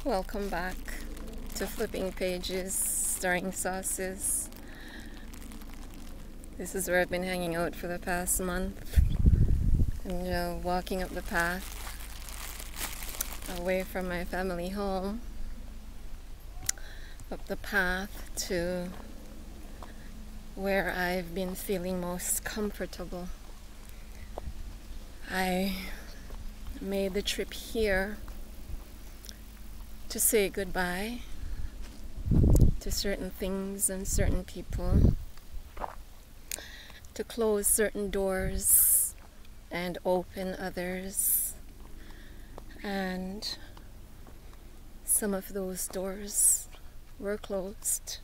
Welcome back to Flipping Pages, Stirring Sauces. This is where I've been hanging out for the past month and walking up the path away from my family home, up the path to where I've been feeling most comfortable. I made the trip here to say goodbye to certain things and certain people, to close certain doors and open others, and some of those doors were closed.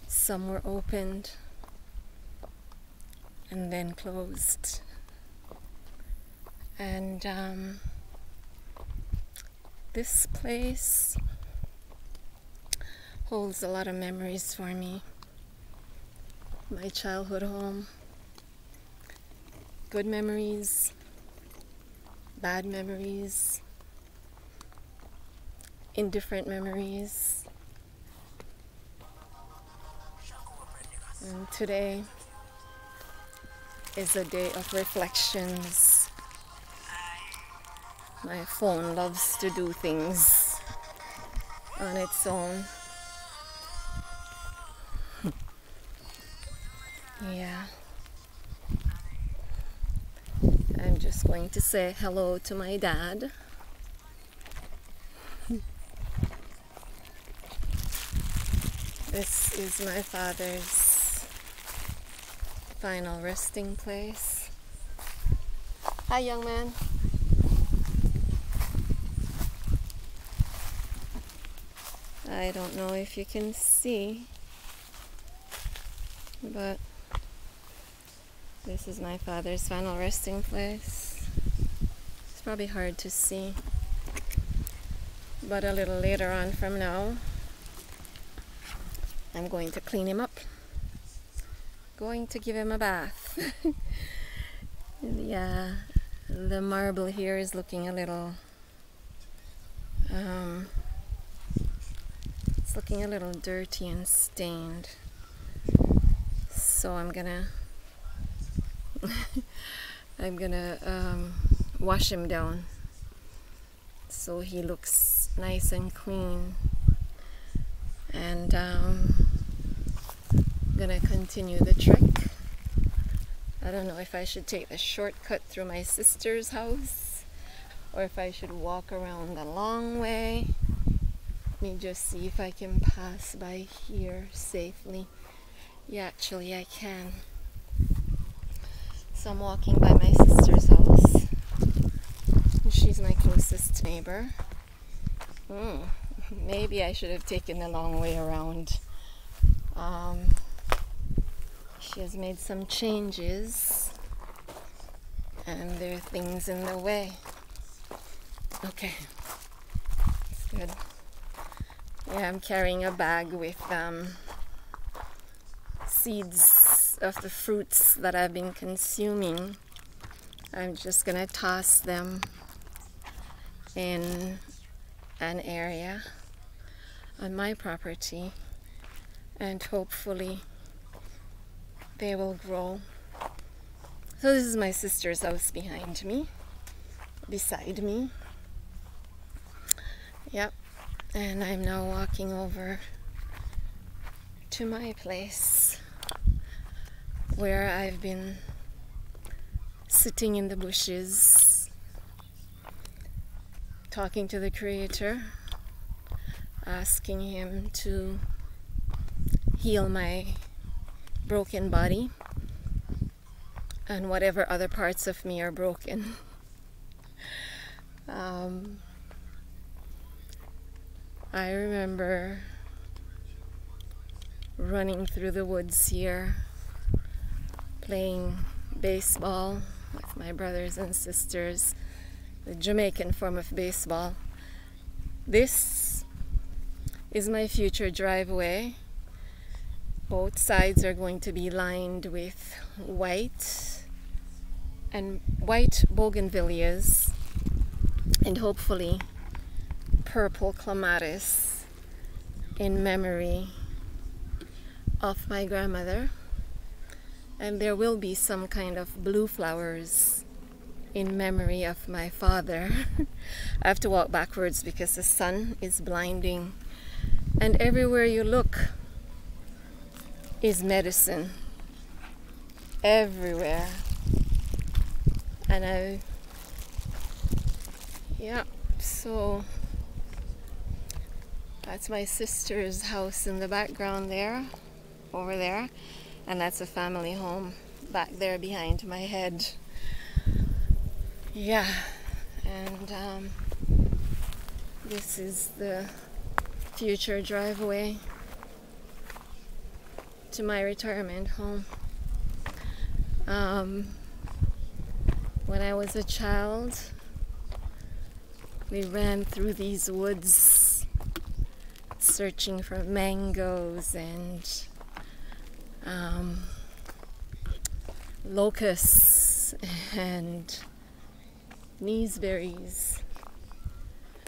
Some were opened and then closed. And this place holds a lot of memories for me. My childhood home. Good memories, bad memories, indifferent memories. And today is a day of reflections. My phone loves to do things on its own. Yeah. I'm just going to say hello to my dad. This is my father's final resting place. Hi, young man. I don't know if you can see, but this is my father's final resting place. It's probably hard to see, but a little later on from now, I'm going to clean him up. Going to give him a bath. Yeah, the marble here is looking a little it's looking a little dirty and stained, so I'm gonna wash him down so he looks nice and clean, and gonna continue the trek. I don't know if I should take the shortcut through my sister's house or if I should walk around the long way. Let me just see if I can pass by here safely. Yeah, actually I can. So I'm walking by my sister's house. She's my closest neighbor. Maybe I should have taken the long way around. She has made some changes and there are things in the way. Okay, that's good. Yeah, I'm carrying a bag with seeds of the fruits that I've been consuming. I'm just gonna toss them in an area on my property and hopefully they will grow. So this is my sister's house behind me, beside me. Yep, and I'm now walking over to my place where I've been sitting in the bushes, talking to the Creator, asking Him to heal my broken body and whatever other parts of me are broken. I remember running through the woods here, playing baseball with my brothers and sisters, the Jamaican form of baseball. This is my future driveway. Both sides are going to be lined with white and white bougainvilleas and hopefully purple clematis in memory of my grandmother. And there will be some kind of blue flowers in memory of my father. I have to walk backwards because the sun is blinding, and everywhere you look is medicine. Everywhere. And yeah, so that's my sister's house in the background there, over there, and that's a family home back there behind my head. Yeah, and this is the future driveway to my retirement home. When I was a child, we ran through these woods searching for mangoes and locusts and gooseberries.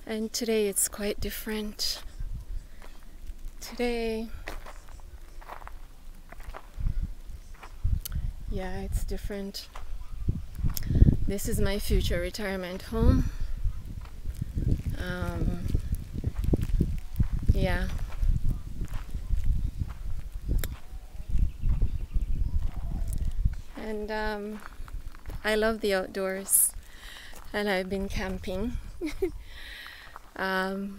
And today it's quite different. Today, yeah, it's different. This is my future retirement home. Yeah. And I love the outdoors, and I've been camping. I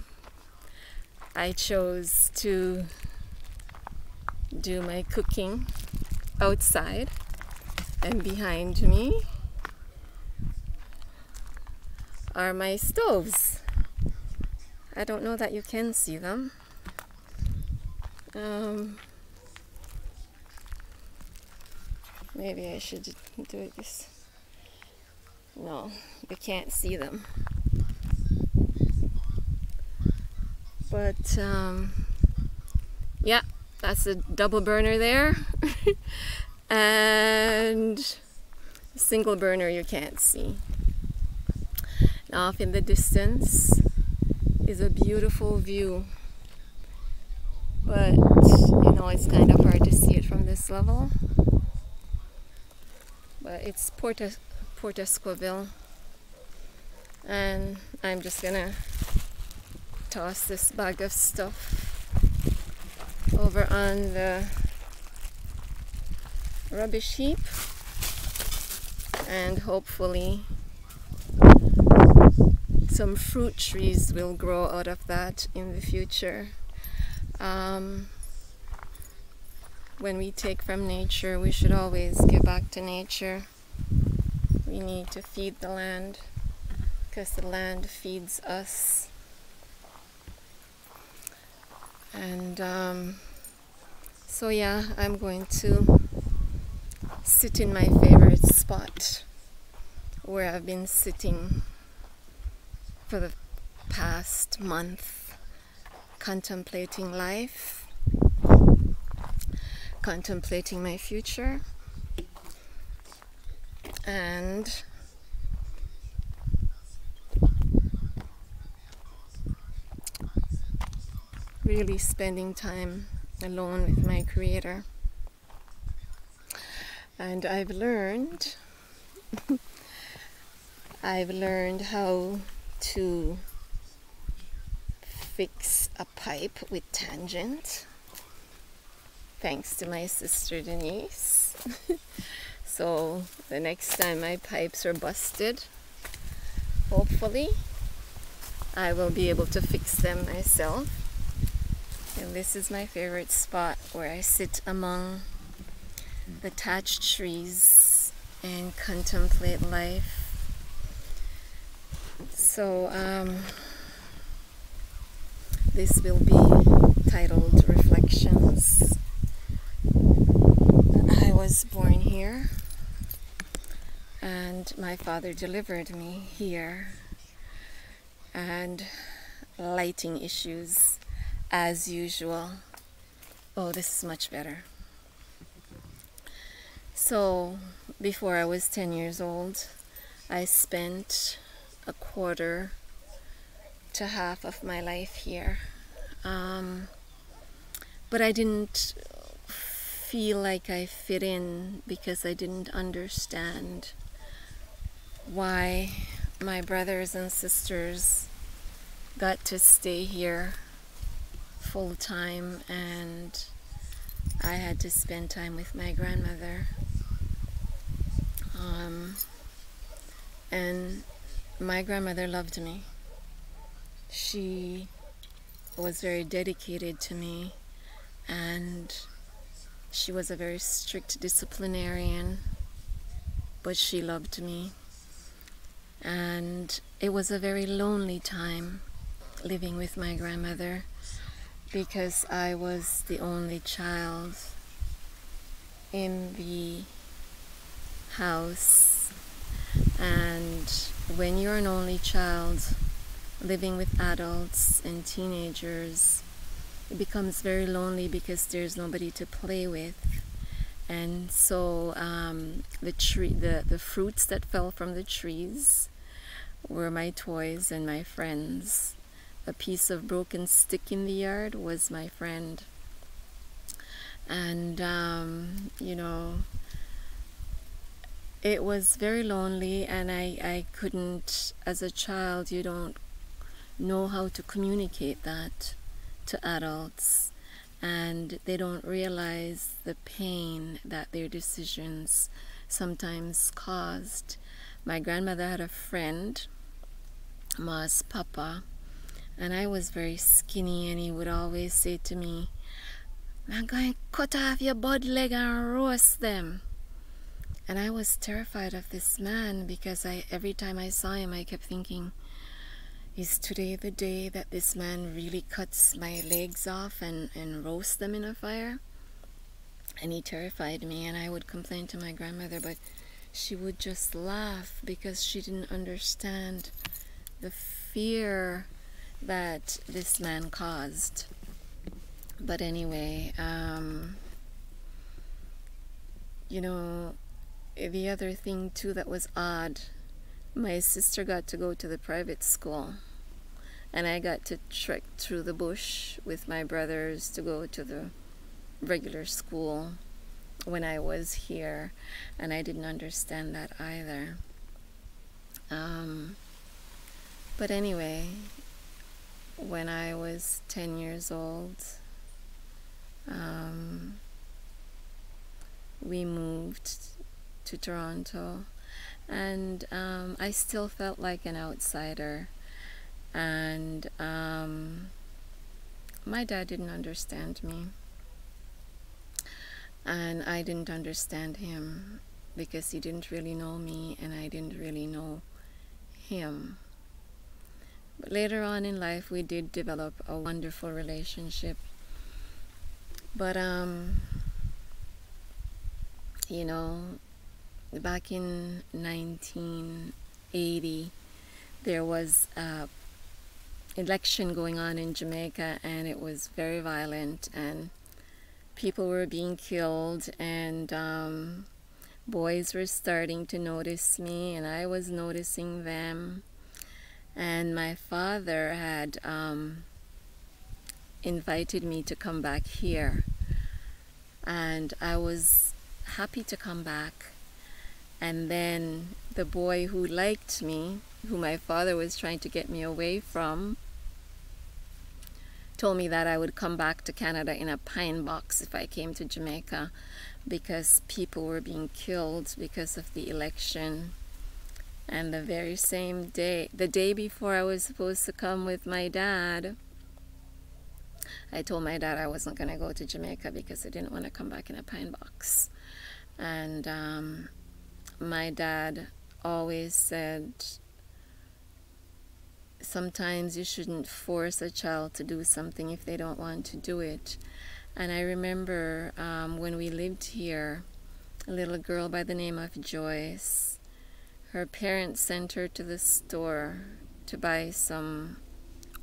chose to do my cooking outside, and behind me are my stoves. I don't know that you can see them. Maybe I should do this. No, you can't see them. But yeah, that's a double burner there. And a single burner you can't see. Now off in the distance is a beautiful view, but you know, it's kind of hard to see it from this level. But it's Port Esquivel, and I'm just gonna toss this bag of stuff over on the rubbish heap, and hopefully some fruit trees will grow out of that in the future. When we take from nature, we should always give back to nature. We need to feed the land because the land feeds us. And so yeah, I'm going to sit in my favorite spot where I've been sitting for the past month, contemplating life, contemplating my future, and really spending time alone with my Creator. And I've learned how to fix a pipe with tangent, thanks to my sister Denise. So the next time my pipes are busted, hopefully I will be able to fix them myself. And this is my favorite spot where I sit among the thatched trees and contemplate life. So this will be titled Reflections. I was born here, and my father delivered me here, and lighting issues as usual. Oh, this is much better. So before I was 10 years old, I spent a quarter to half of my life here. But I didn't feel like I fit in because I didn't understand why my brothers and sisters got to stay here full time and I had to spend time with my grandmother. And my grandmother loved me. She was very dedicated to me, and she was a very strict disciplinarian, but she loved me. And it was a very lonely time living with my grandmother because I was the only child in the house. And when you're an only child living with adults and teenagers, it becomes very lonely because there's nobody to play with. And so the fruits that fell from the trees were my toys and my friends. A piece of broken stick in the yard was my friend. And you know, it was very lonely, and I couldn't, as a child, you don't know how to communicate that to adults, and they don't realize the pain that their decisions sometimes caused. My grandmother had a friend, Ma's Papa, and I was very skinny, and he would always say to me, "I'm going to cut off your bud leg and roast them." And I was terrified of this man because every time I saw him, I kept thinking, is today the day that this man really cuts my legs off and roasts them in a fire? And he terrified me, and I would complain to my grandmother, but she would just laugh because she didn't understand the fear that this man caused. But anyway, you know, the other thing too that was odd, my sister got to go to the private school, and I got to trek through the bush with my brothers to go to the regular school when I was here, and I didn't understand that either. But anyway, when I was 10 years old, we moved to Toronto, and I still felt like an outsider, and my dad didn't understand me, and I didn't understand him because he didn't really know me and I didn't really know him. But later on in life we did develop a wonderful relationship. But you know, back in 1980, there was an election going on in Jamaica, and it was very violent, and people were being killed, and boys were starting to notice me, and I was noticing them. And my father had invited me to come back here, and I was happy to come back. And then the boy who liked me, who my father was trying to get me away from, told me that I would come back to Canada in a pine box if I came to Jamaica, because people were being killed because of the election. And the very same day, the day before I was supposed to come with my dad, I told my dad I wasn't going to go to Jamaica because I didn't want to come back in a pine box. And my dad always said, sometimes you shouldn't force a child to do something if they don't want to do it. And I remember when we lived here, a little girl by the name of Joyce, her parents sent her to the store to buy some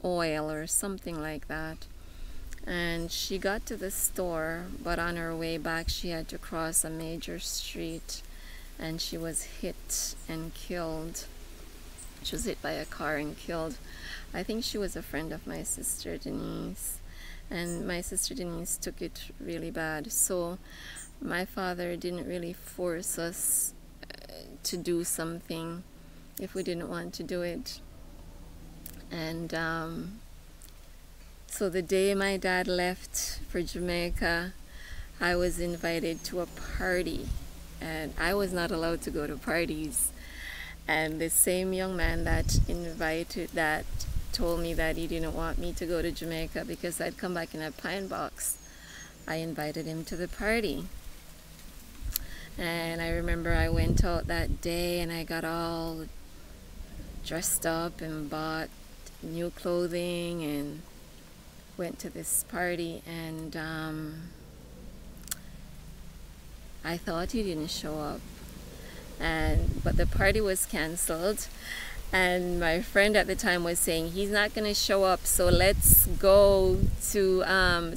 oil or something like that. And she got to the store, but on her way back she had to cross a major street, and she was hit and killed. She was hit by a car and killed. I think she was a friend of my sister Denise, and my sister Denise took it really bad. So my father didn't really force us to do something if we didn't want to do it. And so the day my dad left for Jamaica, I was invited to a party, and I was not allowed to go to parties. And the same young man that told me that he didn't want me to go to Jamaica because I'd come back in a pine box, I invited him to the party. And I remember I went out that day and I got all dressed up and bought new clothing and went to this party, and I thought he didn't show up, but the party was cancelled, and my friend at the time was saying he's not going to show up, so let's go to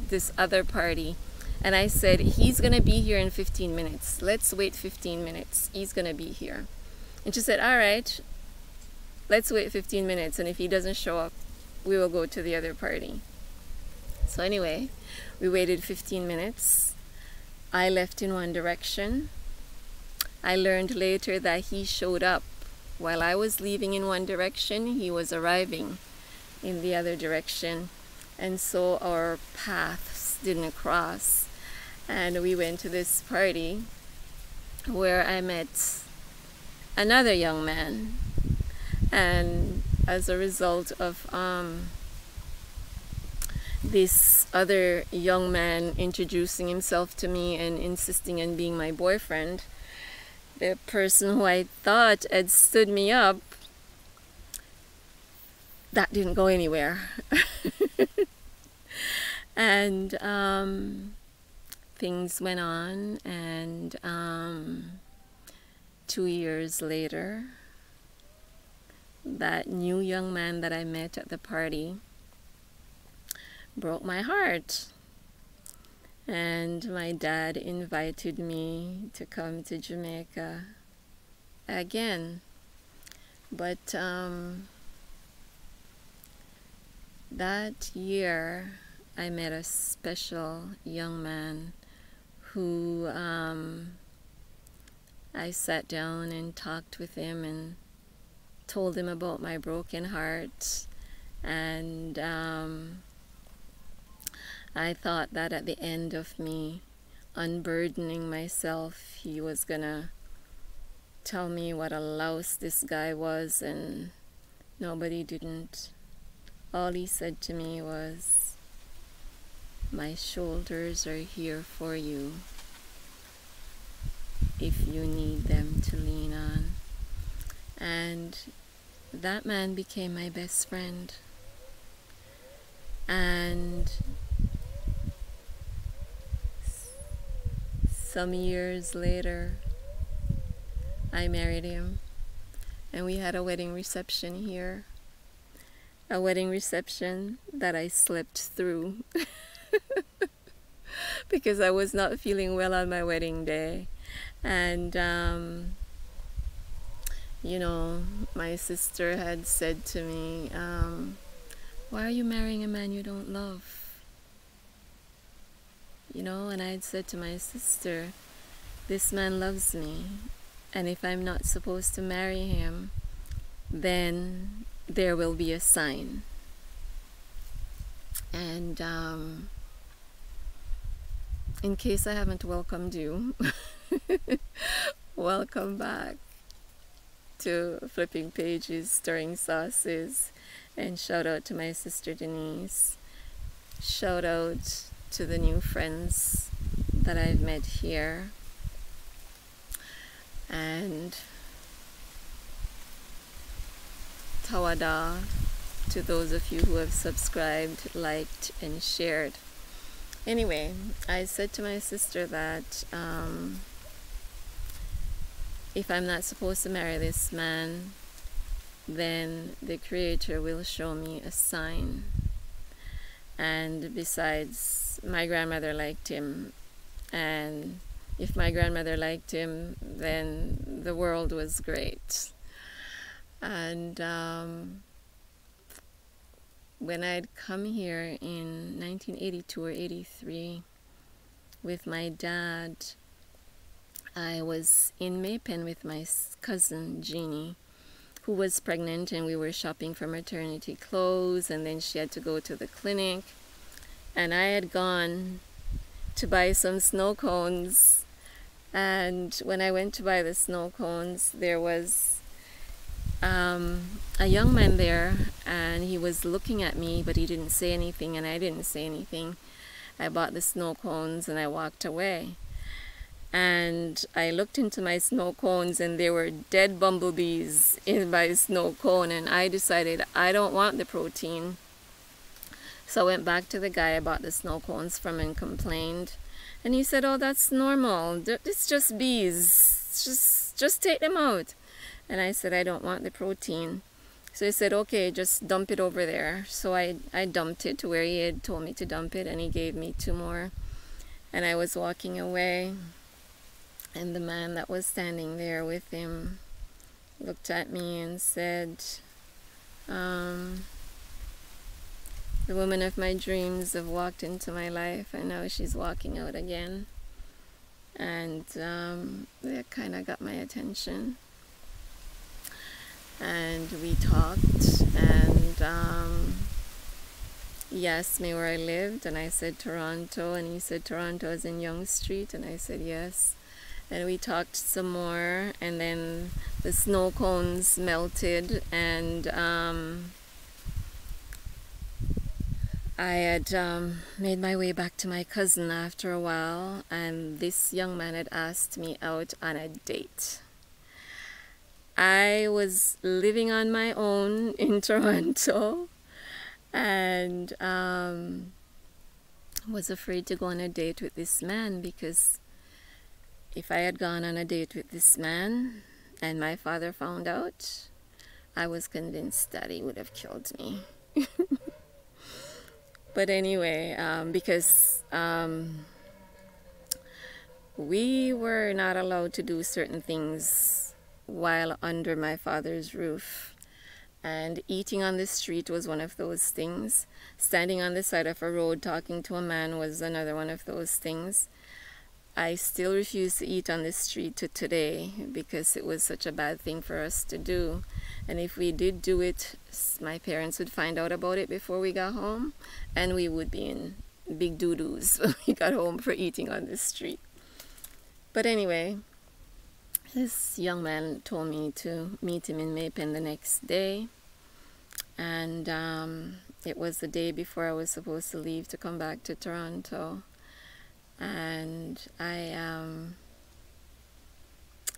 this other party. And I said, he's going to be here in 15 minutes. Let's wait 15 minutes. He's going to be here. And she said, all right, let's wait 15 minutes. And if he doesn't show up, we will go to the other party. So anyway, we waited 15 minutes. I left in one direction. I learned later that he showed up. While I was leaving in one direction, he was arriving in the other direction. And so our paths didn't cross. And we went to this party where I met another young man. And as a result of this other young man introducing himself to me and insisting on being my boyfriend, the person who I thought had stood me up, that didn't go anywhere. And things went on, and 2 years later, that new young man that I met at the party broke my heart. And my dad invited me to come to Jamaica again. But that year, I met a special young man who I sat down and talked with him and told him about my broken heart. And I thought that at the end of me unburdening myself, he was gonna tell me what a louse this guy was, and nobody didn't. All he said to me was, my shoulders are here for you if you need them to lean on. And that man became my best friend. And some years later, I married him, and we had a wedding reception here. A wedding reception that I slept through because I was not feeling well on my wedding day. And you know, my sister had said to me, why are you marrying a man you don't love? You know, and I had said to my sister, this man loves me, and if I'm not supposed to marry him, then there will be a sign. And in case I haven't welcomed you, welcome back to Flipping Pages, Stirring Sauces, and shout out to my sister Denise. Shout out to the new friends that I've met here, and Tawada to those of you who have subscribed, liked, and shared. Anyway, I said to my sister that if I'm not supposed to marry this man, then the Creator will show me a sign. And besides, my grandmother liked him, and if my grandmother liked him, then the world was great. And when I'd come here in 1982 or 83 with my dad, I was in Maypen with my cousin Jeannie, who was pregnant, and we were shopping for maternity clothes, and then she had to go to the clinic, and I had gone to buy some snow cones. And when I went to buy the snow cones, there was a young man there, and he was looking at me, but he didn't say anything, and I didn't say anything. I bought the snow cones and I walked away. And I looked into my snow cones, and there were dead bumblebees in my snow cone, and I decided I don't want the protein. So I went back to the guy I bought the snow cones from and complained. And he said, "Oh, that's normal. It's just bees. Just take them out." And I said, "I don't want the protein." So he said, "Okay, just dump it over there." So I dumped it to where he had told me to dump it, and he gave me 2 more. And I was walking away, and the man that was standing there with him looked at me and said, "The woman of my dreams have walked into my life, and now she's walking out again." And that kind of got my attention. And we talked, and he asked me where I lived, and I said Toronto, and he said Toronto is in Yonge Street, and I said yes. And we talked some more, and then the snow cones melted, and I had made my way back to my cousin after a while, and this young man had asked me out on a date. I was living on my own in Toronto, and was afraid to go on a date with this man, because if I had gone on a date with this man and my father found out, I was convinced that he would have killed me. But anyway, because we were not allowed to do certain things while under my father's roof, and eating on the street was one of those things. Standing on the side of a road talking to a man was another one of those things. I still refuse to eat on the street to today, because it was such a bad thing for us to do. And if we did do it, my parents would find out about it before we got home, and we would be in big doo-doos when we got home for eating on the street. But anyway, this young man told me to meet him in Maypen the next day, and it was the day before I was supposed to leave to come back to Toronto. And I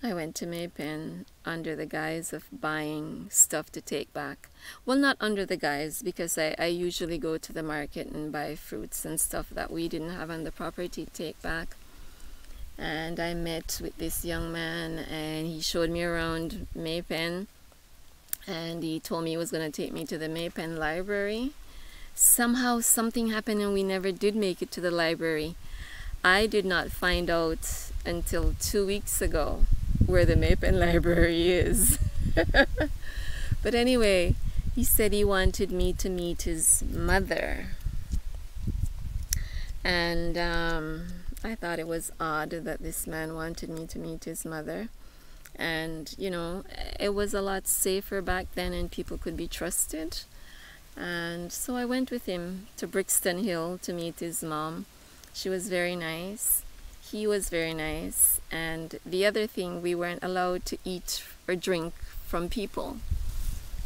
went to Maypen under the guise of buying stuff to take back. Well, not under the guise, because I usually go to the market and buy fruits and stuff that we didn't have on the property to take back. And I met with this young man, and he showed me around Maypen, and he told me he was going to take me to the Maypen library. Somehow something happened and we never did make it to the library. I did not find out until 2 weeks ago where the Maypen library is. But anyway, he said he wanted me to meet his mother. And I thought it was odd that this man wanted me to meet his mother. And, you know, it was a lot safer back then and people could be trusted. And so I went with him to Brixton Hill to meet his mom. She was very nice. He was very nice. And the other thing, we weren't allowed to eat or drink from people.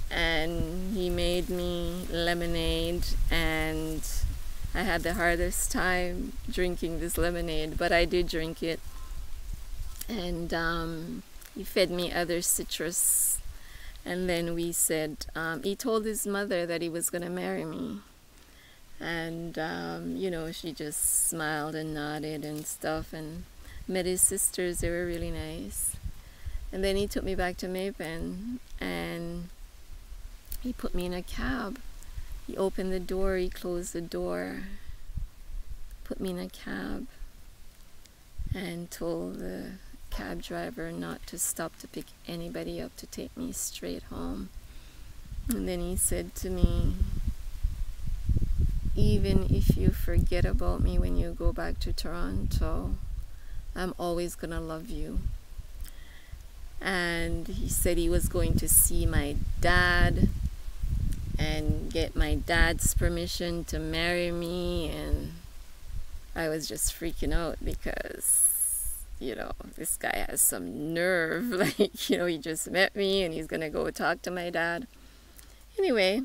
And he made me lemonade, and I had the hardest time drinking this lemonade, but I did drink it. And he fed me other citrus. And then we said, he told his mother that he was going to marry me. And, you know, she just smiled and nodded and stuff, and met his sisters. They were really nice. And then he took me back to Maypen, and he put me in a cab. He opened the door, he closed the door, put me in a cab, and told the cab driver not to stop to pick anybody up to take me straight home. And then he said to me, even if you forget about me when you go back to Toronto, I'm always gonna love you. And he said he was going to see my dad and get my dad's permission to marry me, and I was just freaking out because, you know, this guy has some nerve. Like, you know, he just met me and he's gonna go talk to my dad. Anyway,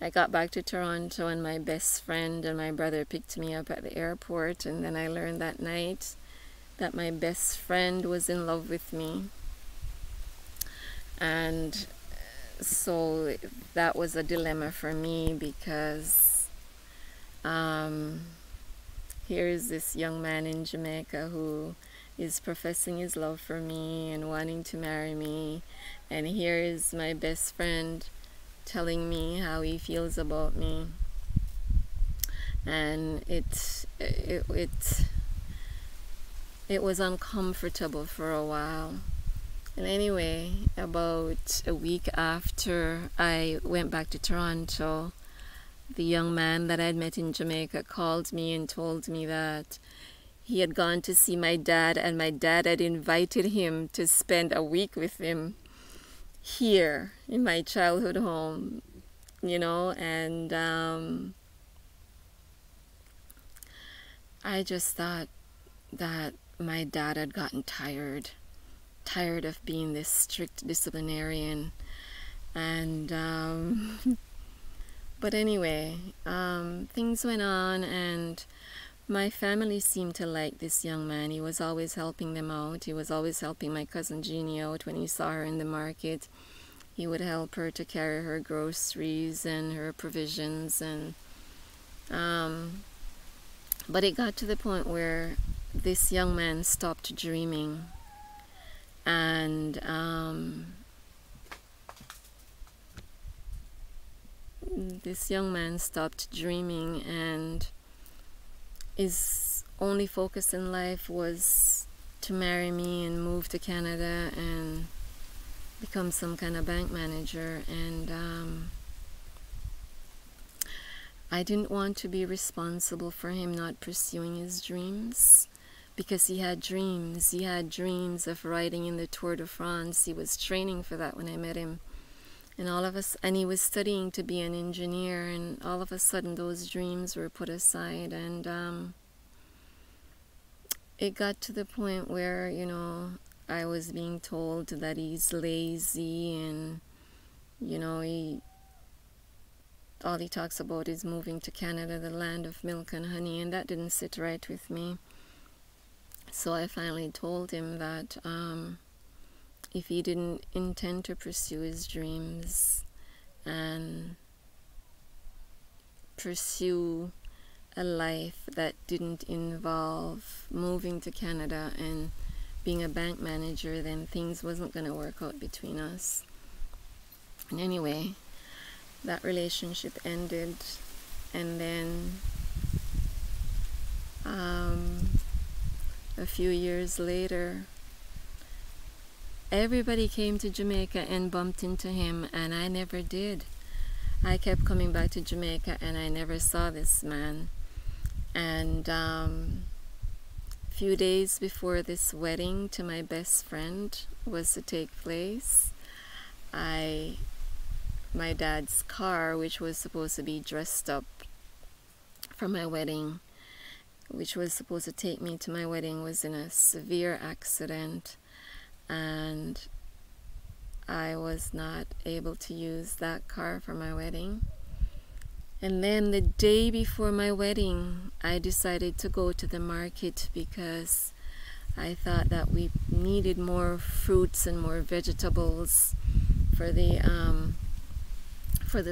I got back to Toronto and my best friend and my brother picked me up at the airport, and then I learned that night that my best friend was in love with me. And so that was a dilemma for me, because here is this young man in Jamaica who is professing his love for me and wanting to marry me, and here is my best friend telling me how he feels about me. And it was uncomfortable for a while. And anyway, about a week after I went back to Toronto, the young man that I'd met in Jamaica called me and told me that he had gone to see my dad, and my dad had invited him to spend a week with him here in my childhood home, you know. And I just thought that my dad had gotten tired of being this strict disciplinarian. And but anyway, things went on, and my family seemed to like this young man. He was always helping them out. He was always helping my cousin Jeannie out when he saw her in the market. He would help her to carry her groceries and her provisions. And but it got to the point where this young man stopped dreaming. And this young man stopped dreaming, and his only focus in life was to marry me and move to Canada and become some kind of bank manager. And I didn't want to be responsible for him not pursuing his dreams, because he had dreams. He had dreams of riding in the Tour de France. He was training for that when I met him. And and he was studying to be an engineer, and all of a sudden those dreams were put aside. And it got to the point where, you know, I was being told that he's lazy, and, you know, all he talks about is moving to Canada, the land of milk and honey, and that didn't sit right with me. So I finally told him that if he didn't intend to pursue his dreams and pursue a life that didn't involve moving to Canada and being a bank manager, then things wasn't going to work out between us. And anyway, that relationship ended. And then a few years later, everybody came to Jamaica and bumped into him, and I never did. I kept coming back to Jamaica and I never saw this man. And a few days before this wedding to my best friend was to take place, my dad's car, which was supposed to be dressed up for my wedding, which was supposed to take me to my wedding, was in a severe accident, and I was not able to use that car for my wedding. And then the day before my wedding, I decided to go to the market because I thought that we needed more fruits and more vegetables for the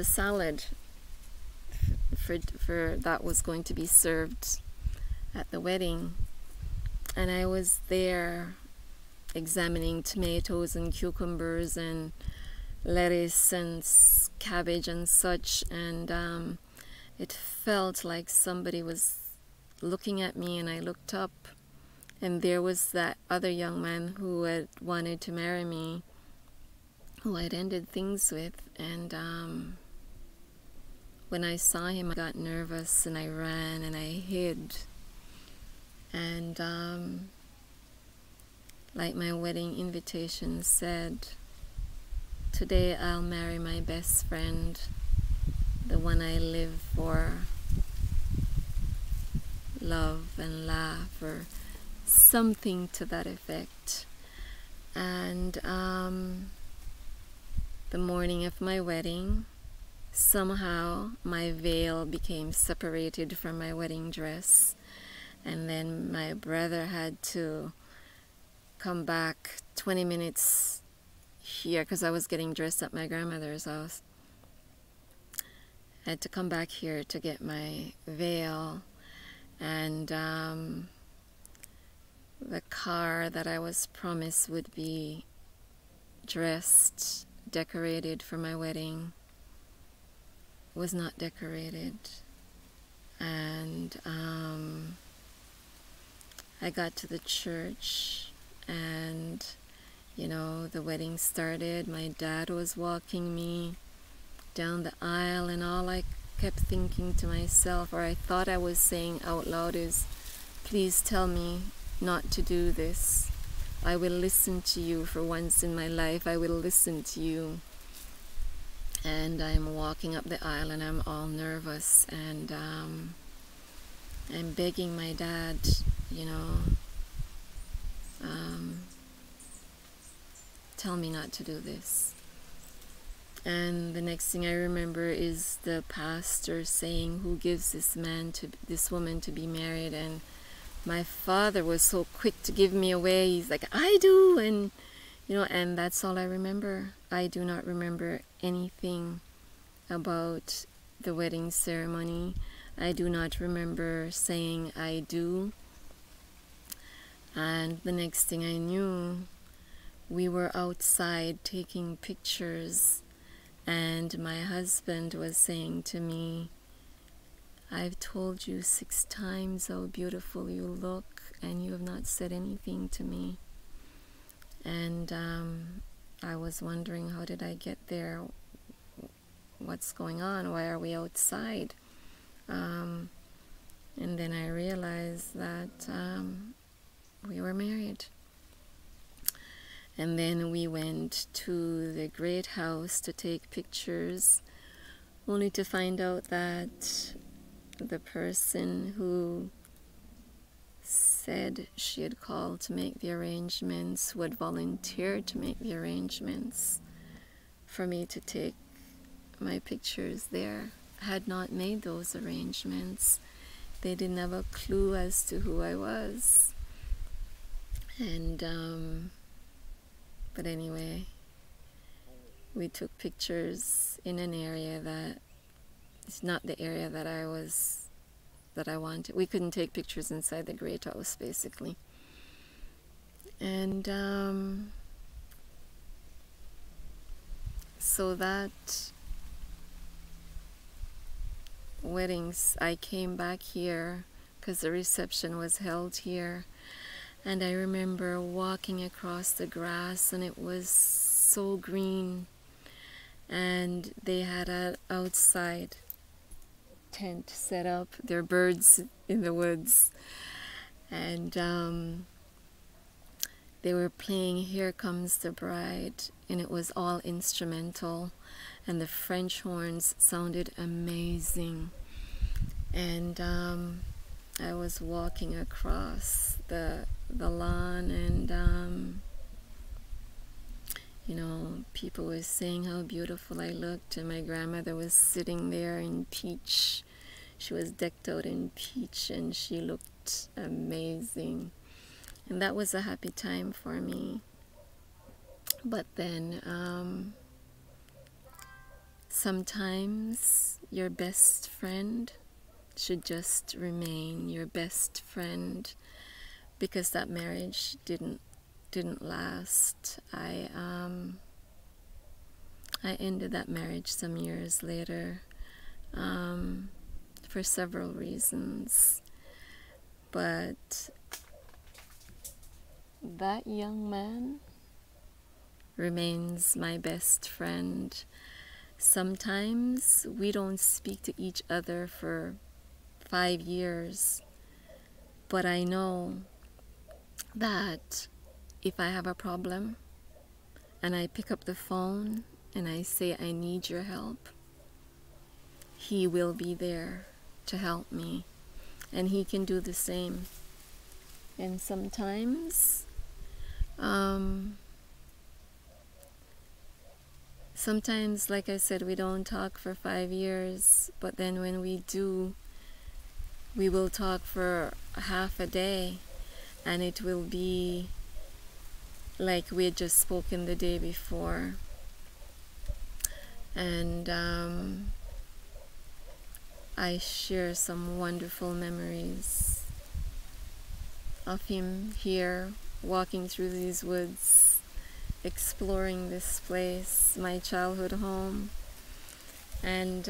salad for that was going to be served at the wedding. And I was there examining tomatoes and cucumbers and lettuce and cabbage and such, and it felt like somebody was looking at me, and I looked up And there was that other young man who had wanted to marry me, who I'd ended things with. And when I saw him, I got nervous and I ran and I hid. And like my wedding invitation said, today I'll marry my best friend, the one I live for, love and laugh, or something to that effect. And the morning of my wedding, somehow my veil became separated from my wedding dress, and then my brother had to come back 20 minutes here because I was getting dressed at my grandmother's house. I had to come back here to get my veil, and the car that I was promised would be dressed, decorated for my wedding, was not decorated. And I got to the church, and you know, the wedding started. My dad was walking me down the aisle, and all I kept thinking to myself, or I thought I was saying out loud, is, please tell me not to do this. I will listen to you for once in my life. I will listen to you. And I'm walking up the aisle and I'm all nervous, and I'm begging my dad, you know, tell me not to do this. And the next thing I remember is the pastor saying, who gives this woman to be married? And my father was so quick to give me away. He's like, I do. And you know, and that's all I remember. I do not remember anything about the wedding ceremony. I do not remember saying I do. And the next thing I knew, we were outside taking pictures, and my husband was saying to me, I've told you 6 times how beautiful you look, and you have not said anything to me. And I was wondering, how did I get there? What's going on? Why are we outside? And then I realized that we were married. And then we went to the great house to take pictures, only to find out that the person who said she had called to make the arrangements, who had volunteered to make the arrangements for me to take my pictures there, had not made those arrangements. They didn't have a clue as to who I was. And but anyway, we took pictures in an area that it's not the area that I wanted. We couldn't take pictures inside the great house, basically. And so that weddings, I came back here because the reception was held here. And I remember walking across the grass, and it was so green. And they had an outside tent set up. There are birds in the woods. And they were playing Here Comes the Bride, and it was all instrumental. And the French horns sounded amazing. And I was walking across the lawn, and you know, people were saying how beautiful I looked, and my grandmother was sitting there in peach. She was decked out in peach, and she looked amazing. And that was a happy time for me. But then sometimes your best friend should just remain your best friend, because that marriage didn't last. I ended that marriage some years later for several reasons, but that young man remains my best friend. Sometimes we don't speak to each other for 5 years, but I know that if I have a problem and I pick up the phone and I say I need your help, he will be there to help me, and he can do the same. And sometimes like I said, we don't talk for 5 years, but then when we do, we will talk for half a day, and it will be like we had just spoken the day before. And I share some wonderful memories of him here, walking through these woods, exploring this place, my childhood home. And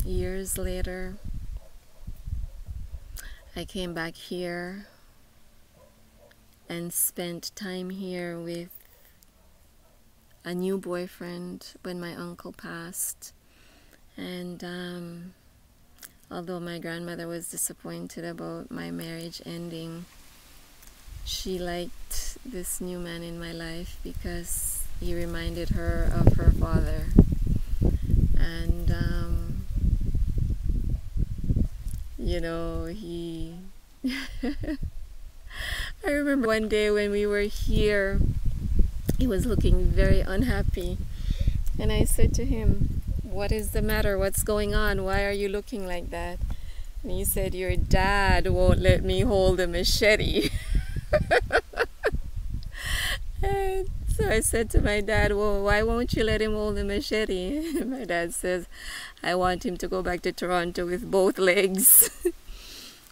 years later, I came back here and spent time here with a new boyfriend when my uncle passed. And although my grandmother was disappointed about my marriage ending, she liked this new man in my life because he reminded her of her father. And you know, he I remember one day when we were here, he was looking very unhappy, and I said to him, "What is the matter? What's going on? Why are you looking like that?" And he said, "Your dad won't let me hold a machete." And so I said to my dad, "Well, why won't you let him hold the machete?" And my dad says, "I want him to go back to Toronto with both legs."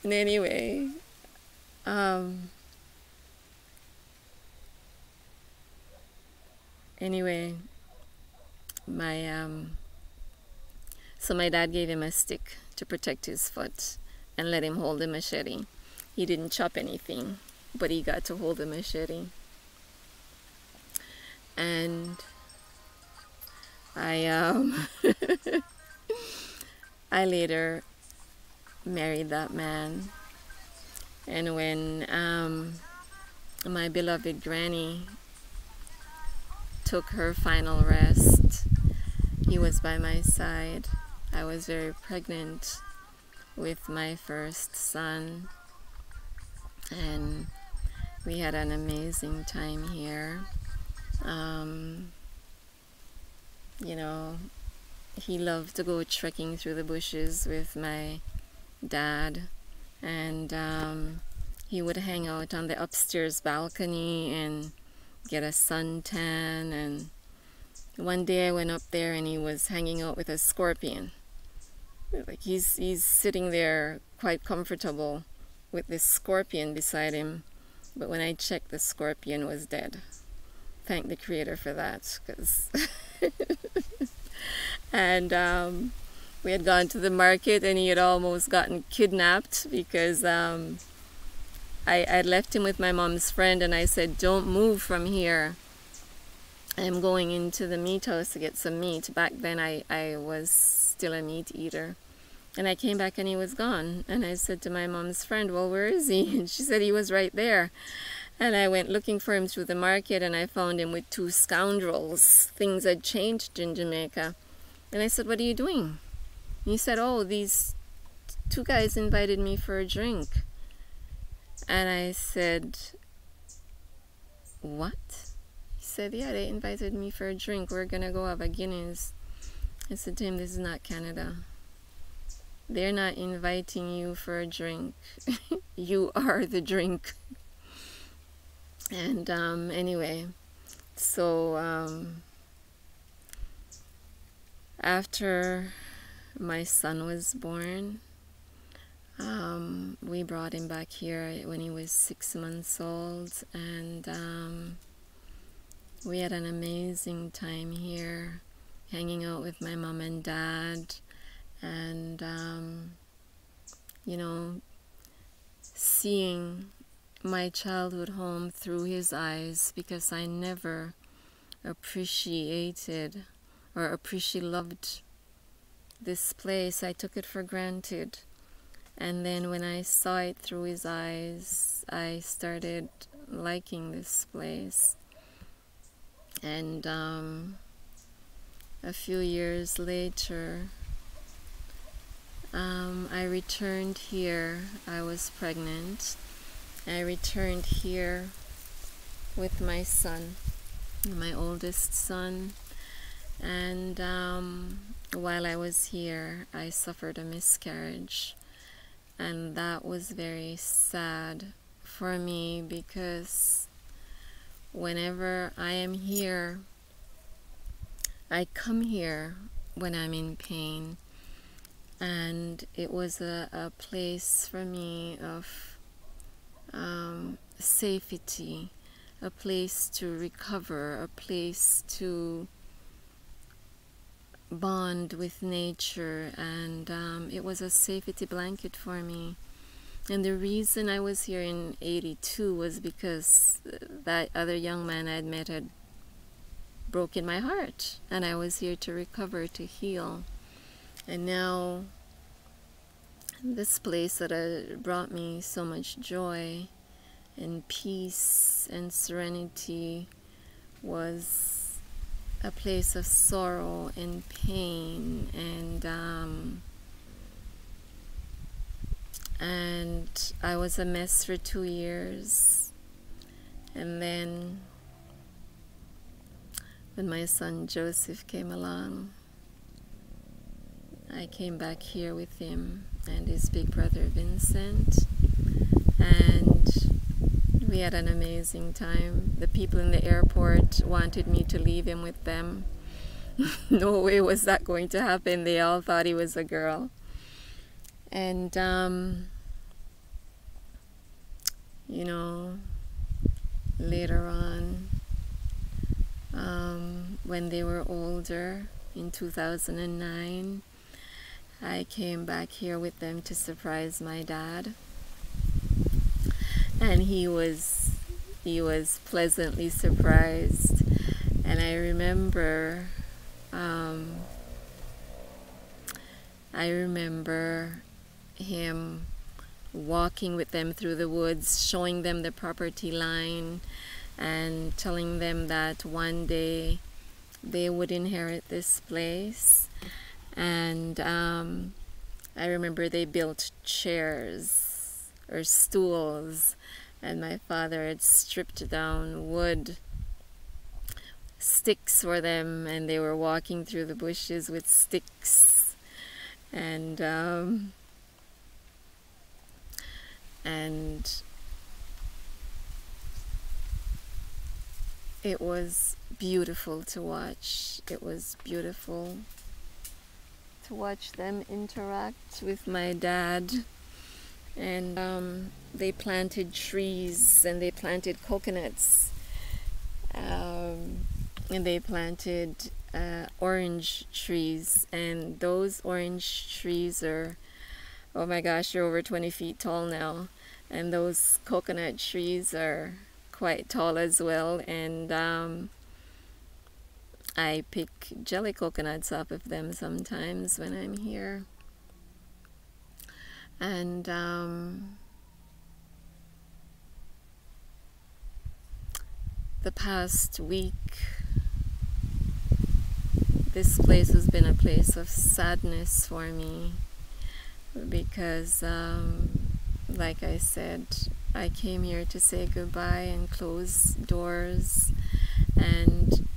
And anyway, so my dad gave him a stick to protect his foot and let him hold the machete. He didn't chop anything, but he got to hold the machete. And I I later married that man. And when my beloved granny took her final rest, he was by my side. I was very pregnant with my first son, and we had an amazing time here. You know, he loved to go trekking through the bushes with my dad, and he would hang out on the upstairs balcony and get a suntan. And one day I went up there and he was hanging out with a scorpion. Like he's sitting there quite comfortable with this scorpion beside him, but when I checked, the scorpion was dead. Thank the Creator for that, because and we had gone to the market and he had almost gotten kidnapped because I left him with my mom's friend, and I said, "Don't move from here. I'm going into the meat house to get some meat." Back then I was still a meat eater. And I came back and he was gone. And I said to my mom's friend, "Well, where is he?" And she said he was right there. And I went looking for him through the market, and I found him with 2 scoundrels. Things had changed in Jamaica. And I said, "What are you doing?" And he said, "Oh, these 2 guys invited me for a drink." And I said, "What?" He said, "Yeah, they invited me for a drink. We're gonna go have a Guinness." I said to him, "This is not Canada. They're not inviting you for a drink. You are the drink." And anyway, so after my son was born, we brought him back here when he was 6 months old, and we had an amazing time here, hanging out with my mom and dad. and you know, seeing my childhood home through his eyes, because I never appreciated or loved this place. I took it for granted. And then when I saw it through his eyes, I started liking this place. And a few years later, I returned here. I was pregnant. I returned here with my son, my oldest son. And while I was here, I suffered a miscarriage. And that was very sad for me, because whenever I am here, I come here when I'm in pain. And it was a place for me of safety, a place to recover, a place to bond with nature, and it was a safety blanket for me. And the reason I was here in 82 was because that other young man I had met had broken my heart, and I was here to recover, to heal. And now this place that had brought me so much joy and peace and serenity was a place of sorrow and pain, and I was a mess for 2 years. And then when my son Joseph came along, I came back here with him and his big brother Vincent, and we had an amazing time. The people in the airport wanted me to leave him with them. No way was that going to happen. They all thought he was a girl. And you know, later on, when they were older, in 2009, I came back here with them to surprise my dad. And he was pleasantly surprised. And I remember him walking with them through the woods, showing them the property line, and telling them that one day they would inherit this place. And I remember they built chairs or stools, and my father had stripped down wood sticks for them, and they were walking through the bushes with sticks. And it was beautiful to watch. It was beautiful to watch them interact with my dad. And they planted trees, and they planted coconuts, and they planted orange trees, and those orange trees are, oh my gosh, they're over 20 feet tall now. And those coconut trees are quite tall as well. And I pick jelly coconuts off of them sometimes when I'm here. And the past week, this place has been a place of sadness for me, because like I said, I came here to say goodbye and close doors and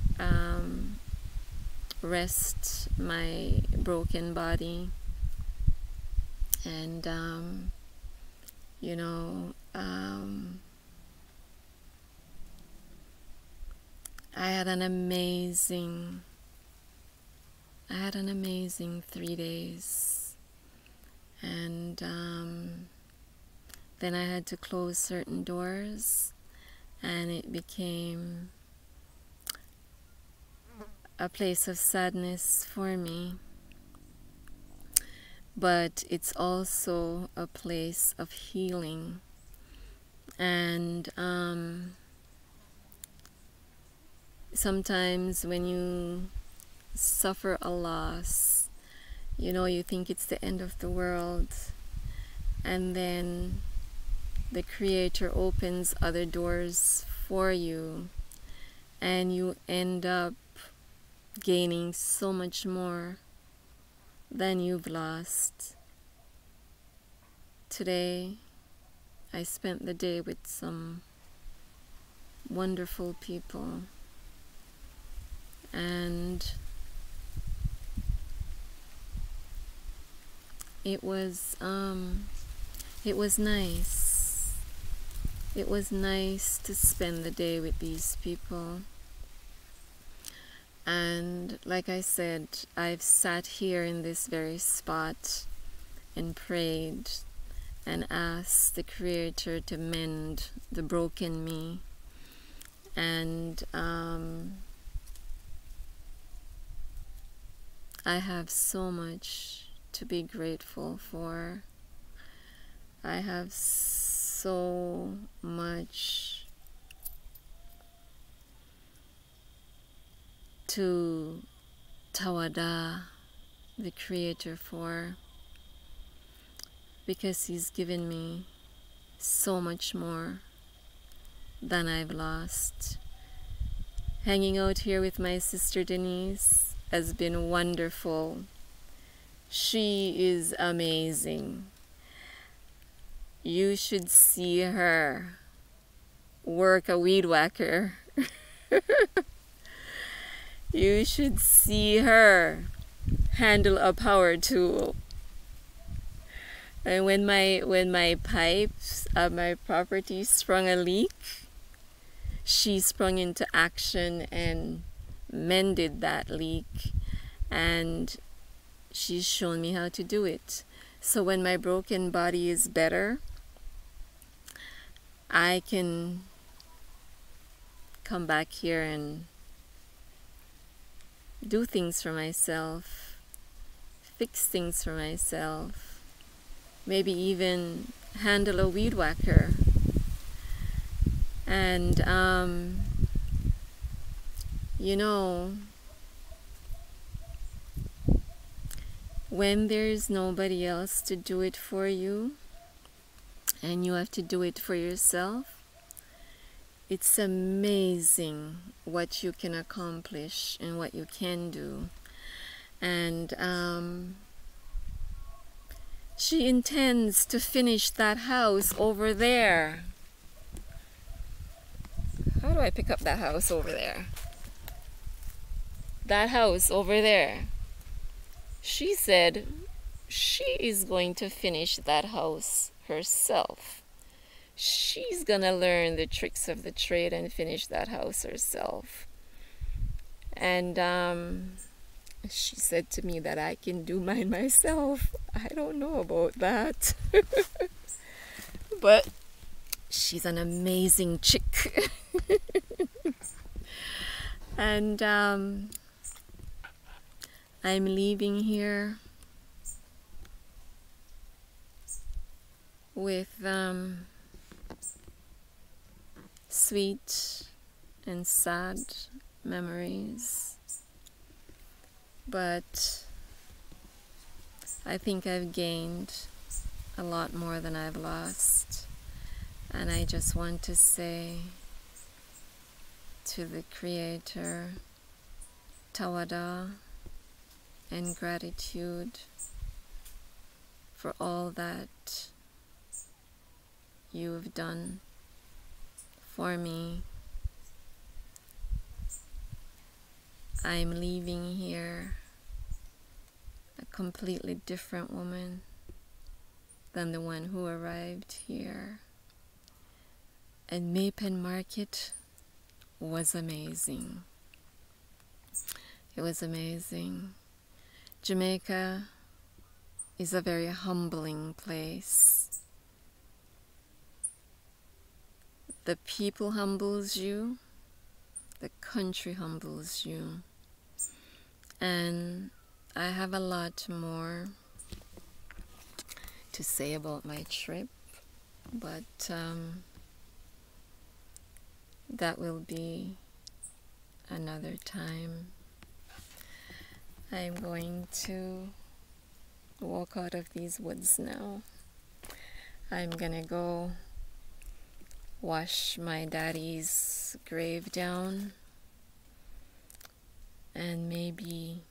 rest my broken body. And you know, I had an amazing 3 days, and then I had to close certain doors, and it became a place of sadness for me. but it's also a place of healing. And sometimes when you suffer a loss, you know, you think it's the end of the world, and then the Creator opens other doors for you, and you end up gaining so much more than you've lost. Today, I spent the day with some wonderful people, and it was nice. It was nice to spend the day with these people. And like I said, I've sat here in this very spot and prayed and asked the Creator to mend the broken me. And I have so much to be grateful for. I have so much to tawada the Creator for, because He's given me so much more than I've lost. Hanging out here with my sister Denise has been wonderful. She is amazing. You should see her work a weed whacker. You should see her handle a power tool. And when my pipes at my property sprung a leak, she sprung into action and mended that leak, and she's shown me how to do it. So when my broken body is better, I can come back here and do things for myself, fix things for myself, maybe even handle a weed whacker. And you know, when there's nobody else to do it for you and you have to do it for yourself, it's amazing what you can accomplish and what you can do. And she intends to finish that house over there. How do I pick up that house over there? That house over there. She said she is going to finish that house herself. She's gonna learn the tricks of the trade and finish that house herself. And she said to me that I can do mine myself. I don't know about that. But she's an amazing chick. And I'm leaving here with sweet and sad memories, but I think I've gained a lot more than I've lost. And I just want to say to the Creator, tawada and gratitude for all that you've done for me. I'm leaving here a completely different woman than the one who arrived here. And Maypen Market was amazing. It was amazing. Jamaica is a very humbling place. The people humbles you, the country humbles you. And I have a lot more to say about my trip, but that will be another time. I'm going to walk out of these woods now. I'm gonna go wash my daddy's grave down and maybe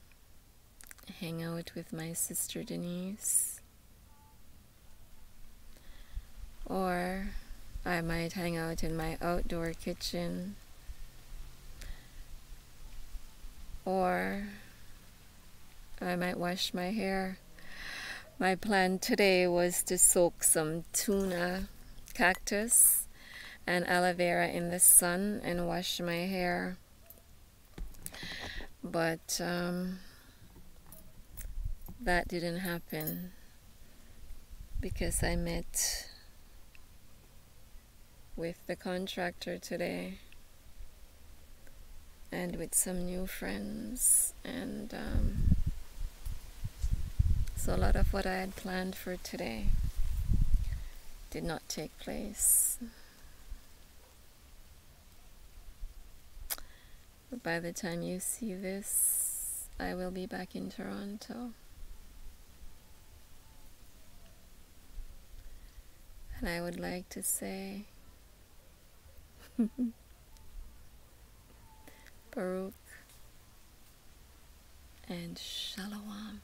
hang out with my sister Denise, or I might hang out in my outdoor kitchen, or I might wash my hair. My plan today was to soak some tuna, cactus, and aloe vera in the sun and wash my hair, but that didn't happen because I met with the contractor today and with some new friends, and so a lot of what I had planned for today did not take place. But by the time you see this, I will be back in Toronto. And I would like to say Baruch and Shalom.